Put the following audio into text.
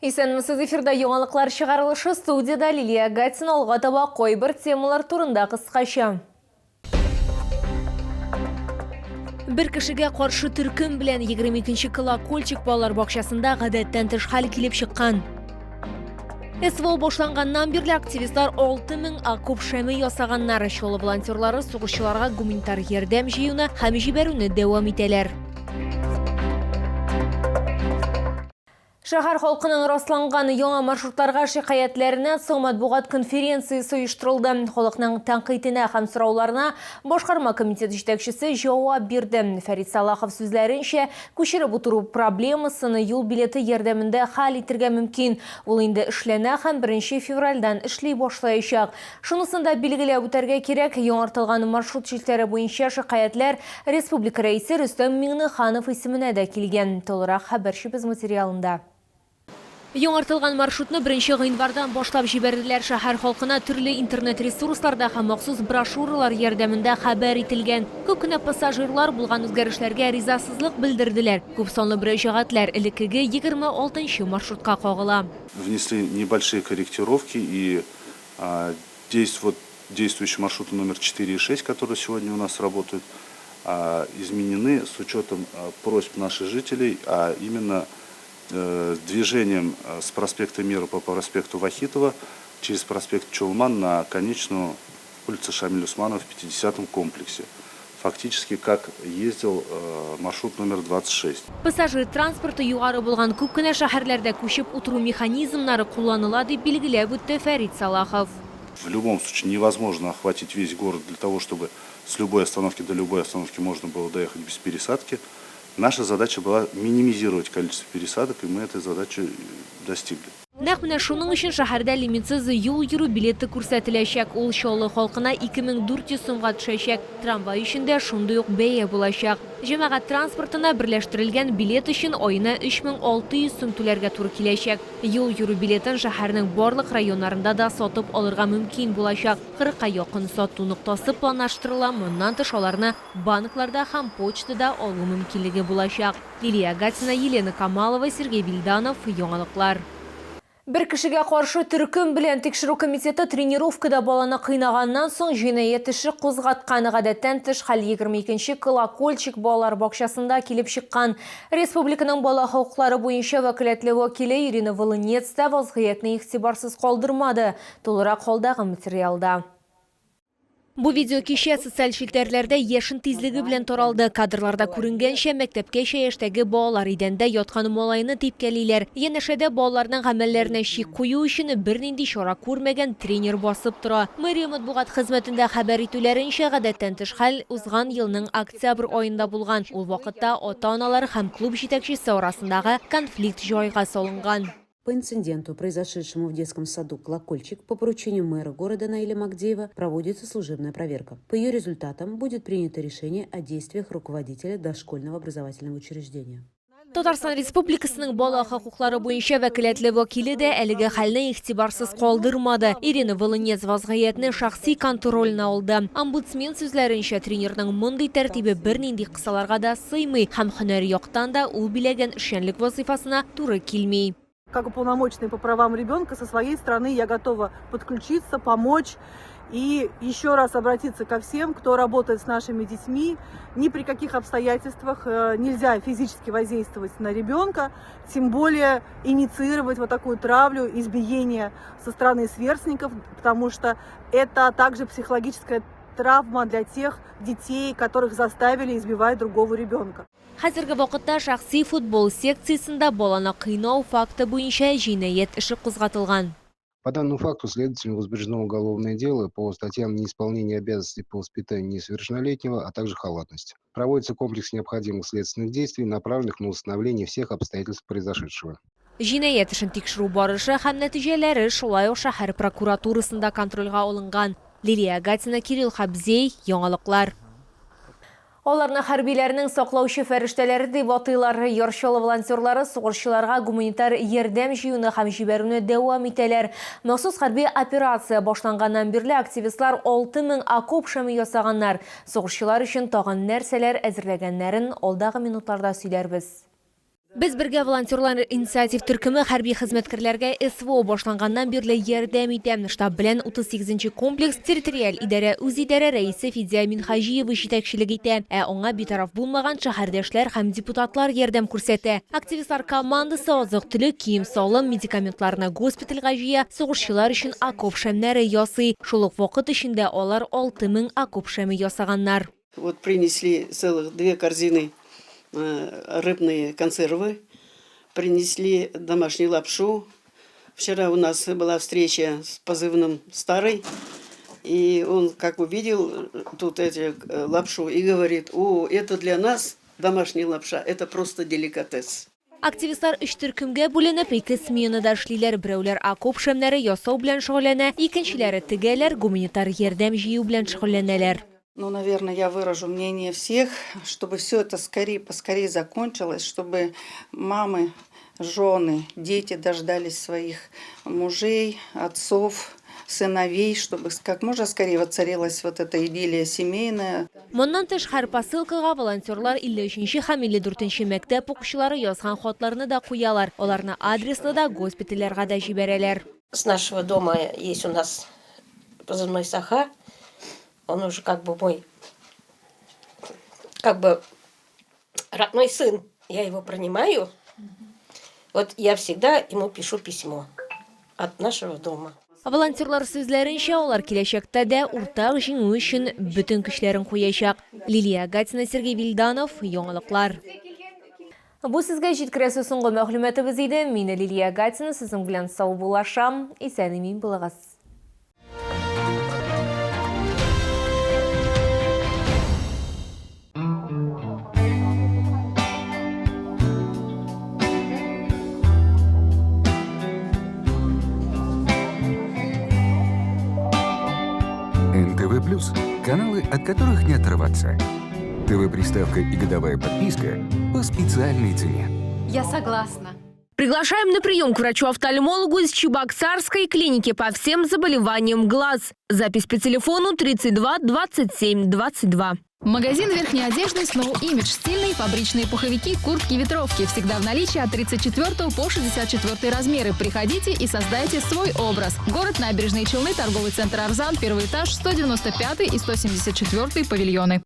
Исәнмесез, эфирда яңалыклар чыгарылышы, студияда Лилия Гатина, алга таба койбір темалар турында кыскача. Бір кішіге қаршы түркім білән 22-ші колокольчик балалар бақшасында гадәттән тыш хәл килеп чыккан. СВО башланганнан бирле активистлар 6000 окоп шәме ясаганнар. Шолы волонтерлары сугышчыларга гуманитар ярдәм җыюны һәм җибәрүне дәвам итәләр. Шәһәр халкының расланган яңа маршрутларга шикаятләренә соң матбугат конференциясе оештырылды. Халыкның тәнкыйтенә һәм сорауларына башкарма комитет җитәкчесе җавап бирде. Фәрит Салахов сүзләренчә, күчереп утыру проблемасын юл билеты ярдәмендә хәл итәргә мөмкин. Ул инде эшләнә һәм 1 февральдән эшли башлаячак. Шунысын да билгеләп үтәргә кирәк, яңартылган маршрут җилләре буенча шикаятләр республика рәисе Рөстәм Миңнеханов исеменә дә килгән. Толырак хәбәрчебез материалында. Яңартылган маршрутны 1 гыйнвардан башлап җибәрделәр. Шәһәр халкына төрле интернет-ресурсларда һәм махсус брошюралар ярдәмендә хәбәр ителгән. Күп кенә пассажирлар булган үзгәрешләргә ризасызлык белдерделәр. Күп санлы мөрәҗәгатьләр элеккеге 26-нчы маршрутка кагыла. Внесли небольшие корректировки и действующий маршрут номер 4 и 6, который сегодня у нас работает, изменены с учетом просьб наших жителей, а именно движением с проспекта Мира по проспекту Вахитова через проспект Чулман на конечную улицу Шамиля Усманова в 50-м комплексе. Фактически, как ездил маршрут номер 26. Пассажир транспорты югары булган күп кенә шәһәрләрдә күчеп утыру механизмнары кулланыла дип билгеләп үтте Фәрит Салахов. В любом случае невозможно охватить весь город для того, чтобы с любой остановки до любой остановки можно было доехать без пересадки. Наша задача была минимизировать количество пересадок, и мы этой задачи достигли. Нәкъ менә шуның өчен шәһәрдә лимитсыз юл йөрү билеты күрсәтеләчәк. Ул Чаллы халкына 2400 сумга төшәчәк. Трамвай өчен дә шундый ук бәя булачак. Җәмәгать транспортына берләштерелгән билет өчен аена 3600 сум түләргә туры киләчәк. Юл йөрү билетын шәһәрнең барлык районнарында да сатып алырга мөмкин булачак. 40-ка якын сату ноктасы планлаштырыла. Моннан тыш аларны банкларда һәм почтада алу мөмкинлеге булачак. Лилия Гатина, Елена Камалова, Сергей Вильданов, яңалыклар. Бір кішіге қаршы түркім білән текшеру комитеті тренировкада баланы қыйнаганнан соң җинаять эше кузгаткан. Гадәттән тыш хәл 22-нче колокольчик балалар бакчасында килеп чыккан. Республиканың бала хокуклары буенча вәкаләтле вәкиле Ирина Волынец та вазгыятьне игътибарсыз калдырмады. Толырак халдагы материалда. Бу видео кичә социаль челтәрләрдә яшен тизлеге белән таралды. Кадрларда күренгәнчә мәктәпкәчә яшьтәге балалар идәндә яткан малайны типкәлиләр. Янәшәдә балаларның гамәлләренә чик кую өчен бернинди чара күрмәгән тренер басып тора. Мэрия матбугат хезмәтендә хәбәр итүләренчә, гадәттән тыш хәл узган елның октябрь аенда булган. Ул вакытта ата-аналар һәм клуб җитәкчесе арасындагы конфликт җайга салынган. По инциденту, произошедшему в детском саду «Колокольчик», по поручению мэра города Наиля Магдеева проводится служебная проверка. По ее результатам будет принято решение о действиях руководителя дошкольного образовательного учреждения. Татарстан Республикасының бала хокуклары буенча вәкаләтле вәкиле дә әлеге хәлне игътибарсыз калдырмады. Ирина Волынец вазгыятьне шәхси контрольна алды. Омбудсмен сүзләренчә, тренерның мондый тәртибе бернинди кысаларга да сыймый һәм һөнәри яктан да ул биләгән эшчәнлек вазифасына туры килми. Как уполномоченный по правам ребенка, со своей стороны я готова подключиться, помочь и еще раз обратиться ко всем, кто работает с нашими детьми. Ни при каких обстоятельствах нельзя физически воздействовать на ребенка, тем более инициировать вот такую травлю, избиение со стороны сверстников, потому что это также психологическая травма для тех детей, которых заставили избивать другого ребенка. Хәзерге вакытта шәхси футбол секциясында баланы кыйнау факты буенча җинаять эше кузгатылган. По данному факту следователям возбуждено уголовное дело по статьям неисполнения обязанностей по воспитанию несовершеннолетнего, а также халатность. Проводится комплекс необходимых следственных действий, направленных на установление всех обстоятельств произошедшего. Җинаять эшен тикшерү барышы һәм нәтиҗәләре шулай ук шәһәр прокуратурасында контрольгә алынган. Лилия Гатина, Кирилл Хабзей, яңалыклар. Аларны хәрбиләрнең саклаучы фәрештәләре дип атыйлар. Яршалы волонтерлары сугышчыларга гуманитар ярдәм җыюны һәм җибәрүне дәвам итәләр. Махсус хәрби операция башланганнан бирле активистлар 6000 окоп шәме ясаганнар. Сугышчылар өчен тагын нәрсәләр әзерләгәннәрен алдагы минутларда сөйләрбез. Biz birge волонтерлар инициатив төркеме хәрби хезмәткәрләргә СВО башланганнан бирле ярдәм итәм. Штаб белән 38-нче комплекс территориаль үзидарә рәисе Фидия Минхаҗиева җитәкчелек итә. Аңа битараф булмаган шәһәрдәшләр һәм депутатлар ярдәм күрсәтә. Активистлар командасы азык-төлек, кием салым, медикаментларны госпитальгә җыя, сугышчылар өчен окоп шәмнәре ясый. Шул ук вакыт эчендә алар 6000 окоп шәме ясаганнар. Вот принесли целых 2 корзины рыбные консервы, принесли домашнюю лапшу. Вчера у нас была встреча с позывным «Старый», и он, как увидел тут эти лапшу, и говорит: «О, это для нас домашняя лапша, это просто деликатес». Активистлар 3 төркемгә бүленеп 2 сменада эшлиләр. Берәүләр окоп шәмнәре ясау белән шөгыльләнә, икенчеләре тегәләр гуманитар ярдәм җыю белән шөгыльләнәләр. Ну, наверное, я выражу мнение всех, чтобы все это поскорее закончилось, чтобы мамы, жены, дети дождались своих мужей, отцов, сыновей, чтобы как можно скорее воцарилась вот эта идиллия семейная. Моннан тыш һәр посылкага волонтерлар 53-нче һәм 54-нче мәктәп укучылары язган хатларны да куялар. Аларны адреслы да госпитальләргә дә җибәрәләр. С нашего дома есть у нас позывной Саха. Он уже как бы мой, родной сын. Я его принимаю. Вот я всегда ему пишу письмо от нашего дома. Волонтерлар сүзләренчә, алар киләчәктә дә уртак җиңү өчен бөтен көчләрен куячак. Лилия Гатина, Сергей Вильданов, яңалыклар. Бу сезгә җиткерәсе соңгы мәгълүматыбыз иде. Мин Лилия Гатина, сезнең белән сау булашам. Исән-имин булыгыз. НТВ+, каналы, от которых не оторваться. ТВ-приставка и годовая подписка по специальной цене. Я согласна. Приглашаем на прием к врачу-офтальмологу из Чебоксарской клиники по всем заболеваниям глаз. Запись по телефону 32 27 22. Магазин верхней одежды Snow Image. Стильные фабричные пуховики, куртки, ветровки. Всегда в наличии от 34 по 64 размеры. Приходите и создайте свой образ. Город Набережные Челны, торговый центр Арзан, 1-й этаж, 195 и 174 павильоны.